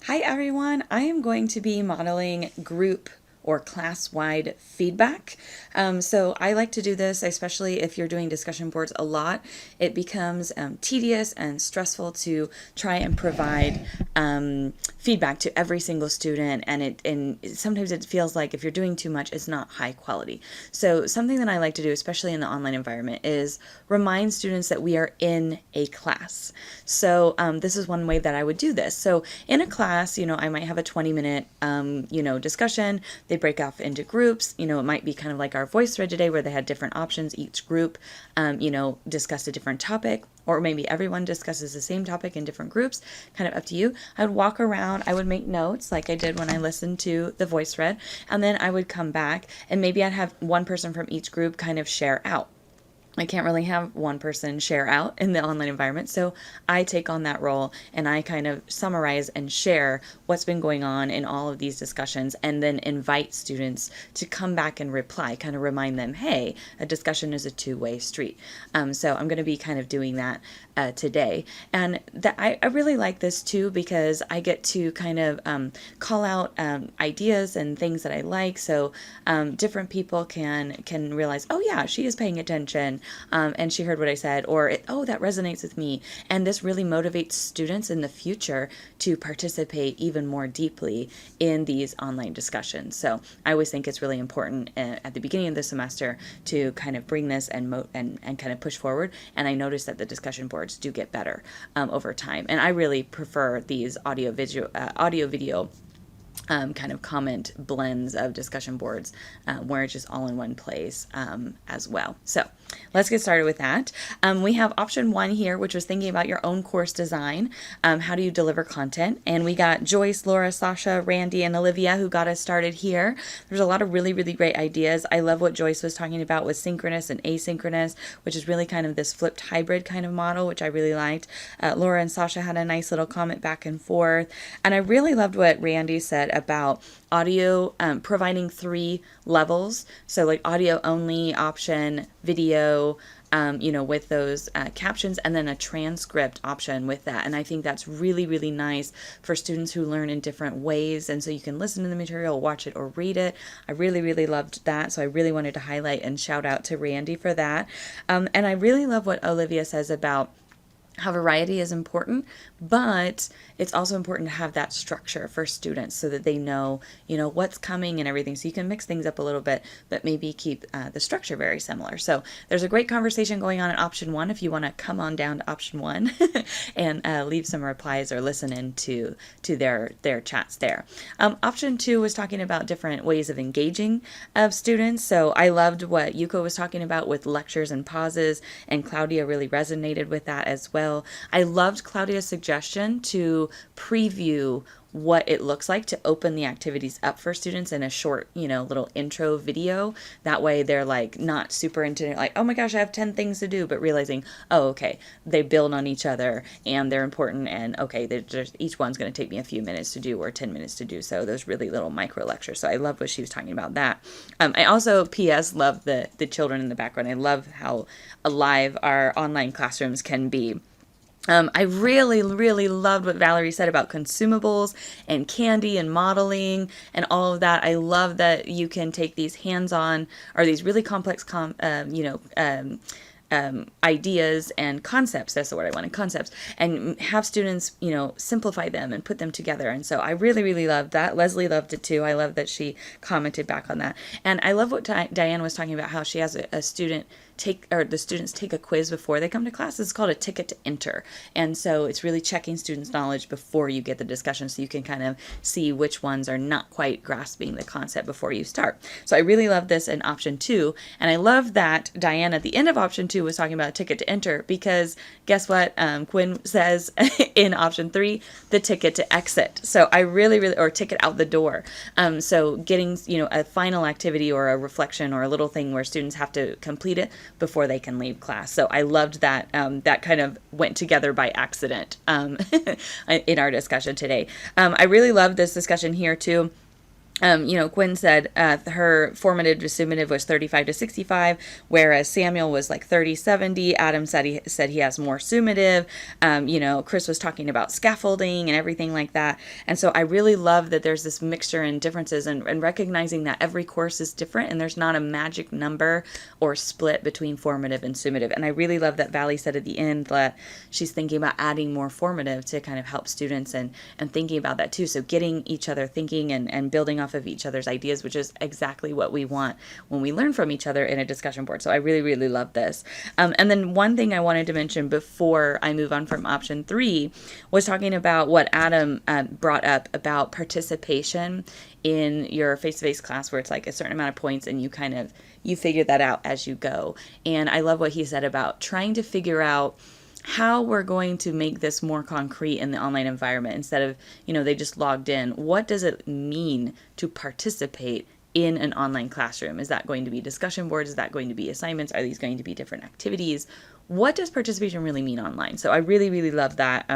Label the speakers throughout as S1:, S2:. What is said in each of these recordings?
S1: Hi everyone, I am going to be modeling group or class-wide feedback. So I like to do this, especially if you're doing discussion boards a lot. It becomes tedious and stressful to try and provide feedback to every single student, and sometimes it feels like if you're doing too much, it's not high quality. So something that I like to do, especially in the online environment, is remind students that we are in a class. So this is one way that I would do this. So in a class, I might have a 20-minute, discussion. They break off into groups. It might be kind of like our VoiceThread today where they had different options. Each group, discussed a different topic, or maybe everyone discusses the same topic in different groups, kind of up to you. I would walk around, I would make notes like I did when I listened to the VoiceThread, and then I would come back and maybe I'd have one person from each group kind of share out. I can't really have one person share out in the online environment, so I take on that role and I kind of summarize and share what's been going on in all of these discussions, and then invite students to come back and reply, kind of remind them, hey, a discussion is a two-way street. So I'm going to be kind of doing that today. And I really like this too, because I get to kind of call out ideas and things that I like. So different people can realize, oh yeah, she is paying attention, and she heard what I said, or oh, that resonates with me. And this really motivates students in the future to participate even more deeply in these online discussions. So I always think it's really important at the beginning of the semester to kind of bring this and kind of push forward. And I noticed that the discussion boards do get better over time. And I really prefer these audio video kind of comment blends of discussion boards where it's just all in one place as well. So let's get started with that. We have option 1 here, which was thinking about your own course design. How do you deliver content? And we got Joyce, Laura, Sasha, Randy, and Olivia who got us started here. There's a lot of really, really great ideas. I love what Joyce was talking about with synchronous and asynchronous, which is really kind of this flipped hybrid kind of model, which I really liked. Laura and Sasha had a nice little comment back and forth. And I really loved what Randy said about audio, providing 3 levels. So like audio only option, video, with those captions, and then a transcript option with that. And I think that's really, really nice for students who learn in different ways. And so you can listen to the material, watch it, or read it. I really, really loved that. So I really wanted to highlight and shout out to Randy for that. And I really love what Olivia says about how variety is important, but it's also important to have that structure for students so that they know, what's coming and everything. So you can mix things up a little bit, but maybe keep the structure very similar. So there's a great conversation going on in option 1 if you want to come on down to option 1 and leave some replies or listen in to their chats there. Option 2 was talking about different ways of engaging of students. So I loved what Yuko was talking about with lectures and pauses, and Claudia really resonated with that as well. I loved Claudia's suggestion to preview what it looks like to open the activities up for students in a short, little intro video. That way they're like not super into it, like, oh my gosh, I have 10 things to do, but realizing, oh, okay, they build on each other and they're important, and okay, each one's going to take me a few minutes to do or 10 minutes to do. So those really little micro lectures. So I love what she was talking about that. I also, P.S., love the children in the background. I love how alive our online classrooms can be. I really, really loved what Valerie said about consumables and candy and modeling and all of that. I love that you can take these hands-on or these really complex, ideas and concepts, that's the word I wanted, concepts, and have students, simplify them and put them together. And so I really, really loved that. Leslie loved it too. I love that she commented back on that. And I love what Diane was talking about, how she has a student the students take a quiz before they come to class. It's called a ticket to enter. And so it's really checking students' knowledge before you get the discussion, so you can kind of see which ones are not quite grasping the concept before you start. So I really love this in option 2. And I love that Diane at the end of option 2 was talking about a ticket to enter, because guess what? Quinn says in option 3, the ticket to exit. So I really, really, or ticket out the door. So getting, a final activity or a reflection or a little thing where students have to complete it before they can leave class. So I loved that. That kind of went together by accident in our discussion today. I really loved this discussion here too Gwen said her formative to summative was 35 to 65, whereas Samuel was like 30-70. Adam said he has more summative. Chris was talking about scaffolding and everything like that. And so I really love that there's this mixture and differences, and recognizing that every course is different and there's not a magic number or split between formative and summative. And I really love that Valley said at the end that she's thinking about adding more formative to kind of help students and thinking about that too. So getting each other thinking and building off of each other's ideas, which is exactly what we want when we learn from each other in a discussion board. So I really, really love this. And then one thing I wanted to mention before I move on from option 3 was talking about what Adam brought up about participation in your face-to-face class, where it's like a certain amount of points and you figure that out as you go. And I love what he said about trying to figure out how we're going to make this more concrete in the online environment instead of, they just logged in. What does it mean to participate in an online classroom? Is that going to be discussion boards? Is that going to be assignments? Are these going to be different activities? What does participation really mean online? So I really, really love that.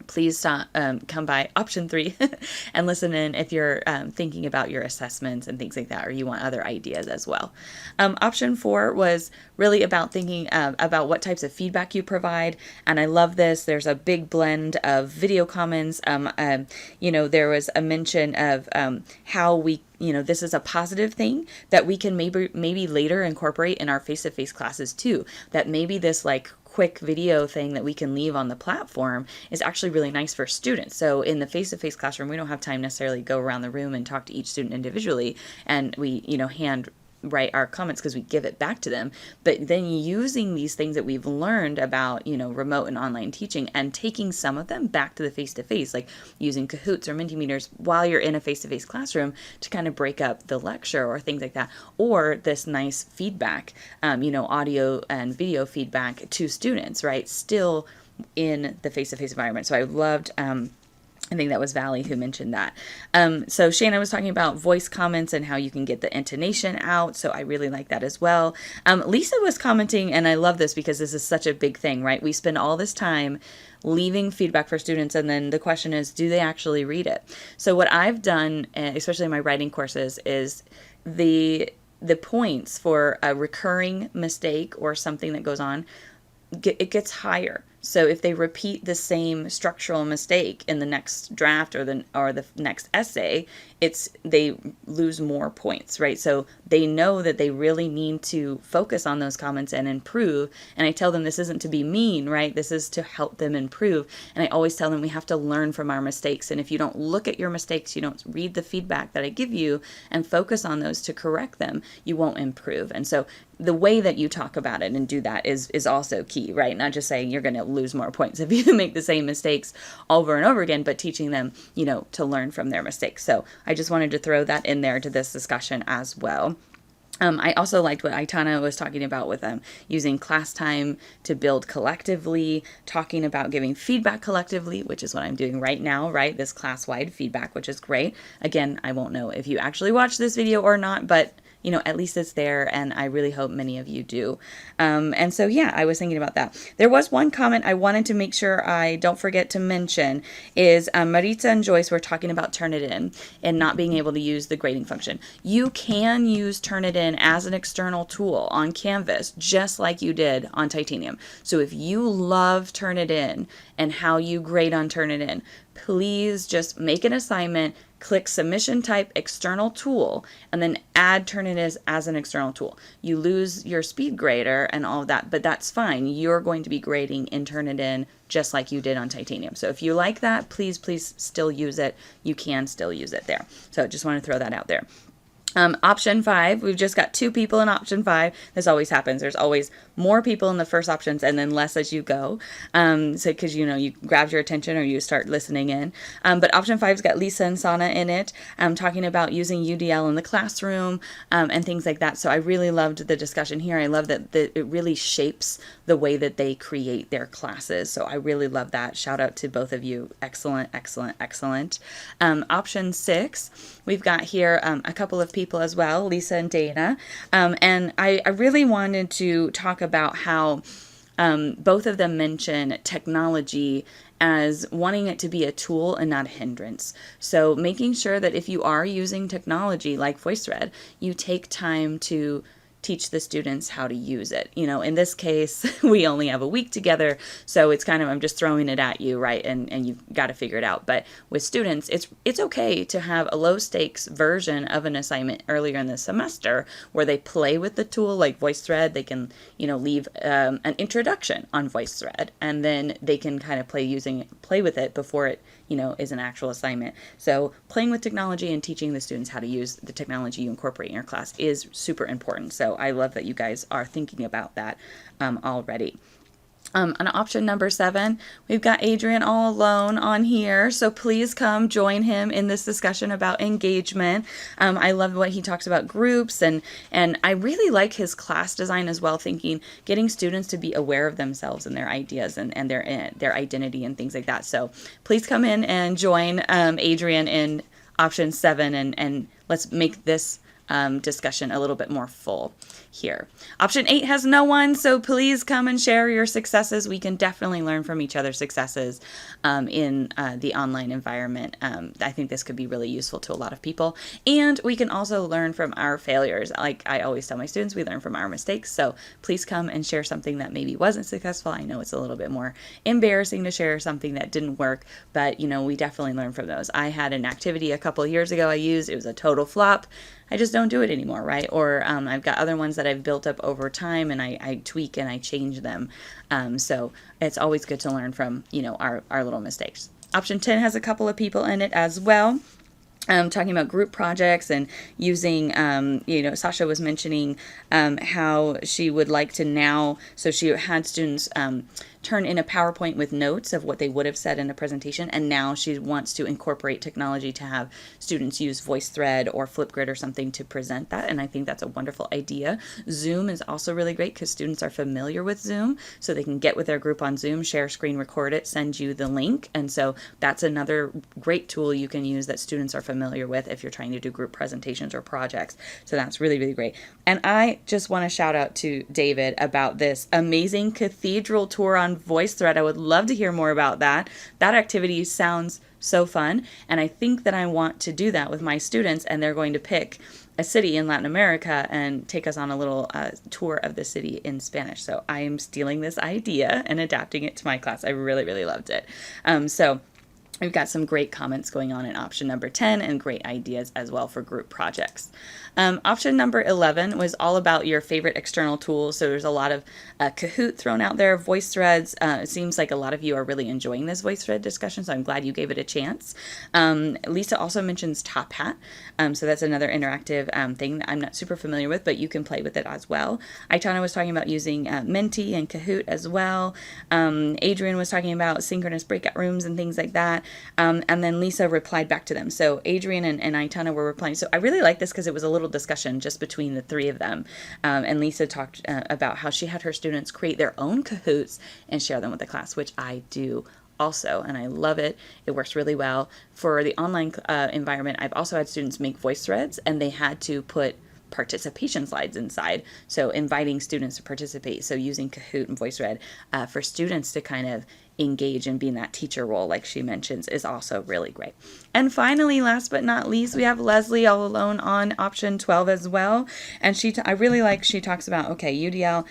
S1: Please come by option 3 and listen in if you're thinking about your assessments and things like that, or you want other ideas as well. Option 4 was really about thinking about what types of feedback you provide. And I love this. There's a big blend of video comments. There was a mention of how we this is a positive thing that we can maybe later incorporate in our face-to-face classes too. That maybe this like quick video thing that we can leave on the platform is actually really nice for students. So in the face-to-face classroom, we don't have time necessarily to go around the room and talk to each student individually, and we, hand write our comments because we give it back to them. But then using these things that we've learned about, remote and online teaching and taking some of them back to the face-to-face, like using Kahoots or Mentimeters while you're in a face-to-face classroom to kind of break up the lecture or things like that. Or this nice feedback, audio and video feedback to students, right? Still in the face-to-face environment. So I loved, I think that was Valley who mentioned that. So Shannon was talking about voice comments and how you can get the intonation out. So I really like that as well. Lisa was commenting, and I love this because this is such a big thing, right? We spend all this time leaving feedback for students, and then the question is, do they actually read it? So what I've done, especially in my writing courses, is the points for a recurring mistake or something that goes on, it gets higher. So if they repeat the same structural mistake in the next draft or the next essay, they lose more points, right? So they know that they really need to focus on those comments and improve. And I tell them this isn't to be mean, right? This is to help them improve. And I always tell them we have to learn from our mistakes. And if you don't look at your mistakes, you don't read the feedback that I give you and focus on those to correct them, you won't improve. And so the way that you talk about it and do that is also key, right? Not just saying you're going to lose more points if you make the same mistakes over and over again, but teaching them, to learn from their mistakes. So I just wanted to throw that in there to this discussion as well. I also liked what Aitana was talking about with using class time to build collectively, talking about giving feedback collectively, which is what I'm doing right now, right? This class-wide feedback, which is great. Again, I won't know if you actually watch this video or not, but at least it's there, and I really hope many of you do. And so, yeah, I was thinking about that. There was one comment I wanted to make sure I don't forget to mention is Maritza and Joyce were talking about Turnitin and not being able to use the grading function. You can use Turnitin as an external tool on Canvas, just like you did on Titanium. So if you love Turnitin and how you grade on Turnitin, please just make an assignment, click submission type external tool, and then add Turnitin as an external tool. You lose your speed grader and all of that, but that's fine. You're going to be grading in Turnitin just like you did on Titanium. So if you like that, please still use it. You can still use it there. So just want to throw that out there. Option 5, we've just got 2 people in option 5. This always happens. There's always more people in the first options and then less as you go. So because, you grab your attention or you start listening in. But option 5's got Lisa and Sana in it, talking about using UDL in the classroom and things like that. So I really loved the discussion here. I love that it really shapes the way that they create their classes. So I really love that. Shout out to both of you. Excellent, excellent, excellent. Option 6, we've got here a couple of people as well, Lisa and Dana. And I really wanted to talk about how both of them mention technology as wanting it to be a tool and not a hindrance. So making sure that if you are using technology like VoiceThread, you take time to teach the students how to use it. In this case, we only have a week together, so it's kind of, I'm just throwing it at you, right? And you've got to figure it out. But with students, it's okay to have a low stakes version of an assignment earlier in the semester where they play with the tool like VoiceThread. They can, leave an introduction on VoiceThread, and then they can kind of play with it before it is an actual assignment. So playing with technology and teaching the students how to use the technology you incorporate in your class is super important. So I love that you guys are thinking about that already. On option number 7, we've got Adrian all alone on here, so please come join him in this discussion about engagement. I love what he talks about groups, and I really like his class design as well, getting students to be aware of themselves and their ideas and their identity and things like that. So please come in and join Adrian in option 7, and let's make this discussion a little bit more full here. Option 8 has no one, so please come and share your successes. We can definitely learn from each other's successes in the online environment. I think this could be really useful to a lot of people, and we can also learn from our failures. Like I always tell my students, we learn from our mistakes, so please come and share something that maybe wasn't successful. I know it's a little bit more embarrassing to share something that didn't work, but we definitely learn from those. I had an activity a couple of years ago it was a total flop. I just don't do it anymore, right? Or I've got other ones that I've built up over time, and I tweak and I change them. So it's always good to learn from, our little mistakes. Option 10 has a couple of people in it as well. Talking about group projects and using, Sasha was mentioning how she would like to now, so she had students turn in a PowerPoint with notes of what they would have said in a presentation, and now she wants to incorporate technology to have students use VoiceThread or Flipgrid or something to present that, and I think that's a wonderful idea. Zoom is also really great because students are familiar with Zoom, so they can get with their group on Zoom, share screen, record it, send you the link, and so that's another great tool you can use that students are familiar with if you're trying to do group presentations or projects. So that's really, really great. And I just want to shout out to David about this amazing cathedral tour on VoiceThread. I would love to hear more about that. That activity sounds so fun, and I think that I want to do that with my students, and they're going to pick a city in Latin America and take us on a little tour of the city in Spanish. So I am stealing this idea and adapting it to my class. I really, really loved it. So we've got some great comments going on in option number 10 and great ideas as well for group projects. Option number 11 was all about your favorite external tools. So there's a lot of Kahoot thrown out there, VoiceThreads. It seems like a lot of you are really enjoying this VoiceThread discussion, so I'm glad you gave it a chance. Lisa also mentions Top Hat. So that's another interactive thing that I'm not super familiar with, but you can play with it as well. Aitana was talking about using Menti and Kahoot as well. Adrian was talking about synchronous breakout rooms and things like that. And then Lisa replied back to them. So Adrian and Aitana were replying. So I really like this because it was a little discussion just between the three of them. And Lisa talked about how she had her students create their own Kahoots and share them with the class, which I do also, and I love it. It works really well. For the online environment, I've also had students make VoiceThreads, and they had to put participation slides inside, so inviting students to participate. So using Kahoot and VoiceThread for students to kind of engage and be in that teacher role, like she mentions, is also really great. And finally, last but not least, we have Leslie all alone on option 12 as well. And I really like, she talks about, okay, UDL,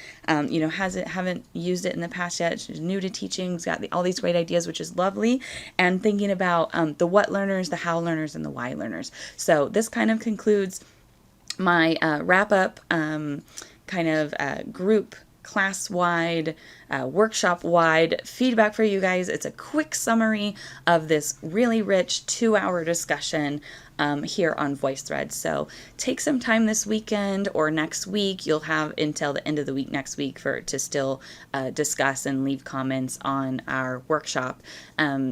S1: haven't used it in the past yet. She's new to teaching, has got all these great ideas, which is lovely. And thinking about the what learners, the how learners, and the why learners. So this kind of concludes my wrap up group class-wide, workshop-wide feedback for you guys. It's a quick summary of this really rich 2-hour discussion here on VoiceThread. So take some time this weekend or next week. You'll have until the end of the week next week to still discuss and leave comments on our workshop.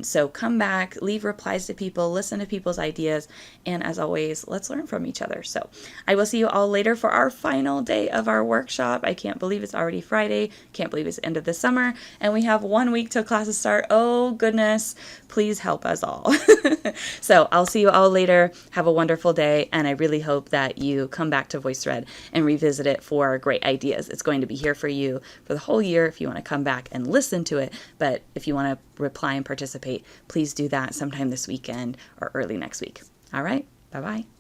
S1: So come back, leave replies to people, listen to people's ideas, and as always, let's learn from each other. So I will see you all later for our final day of our workshop. I can't believe it's already Friday. Can't believe it's the end of the this summer, and we have 1 week till classes start. Oh goodness, please help us all. So I'll see you all later. Have a wonderful day, and I really hope that you come back to VoiceThread and revisit it for great ideas. It's going to be here for you for the whole year if you want to come back and listen to it, but if you want to reply and participate, please do that sometime this weekend or early next week. All right, bye-bye.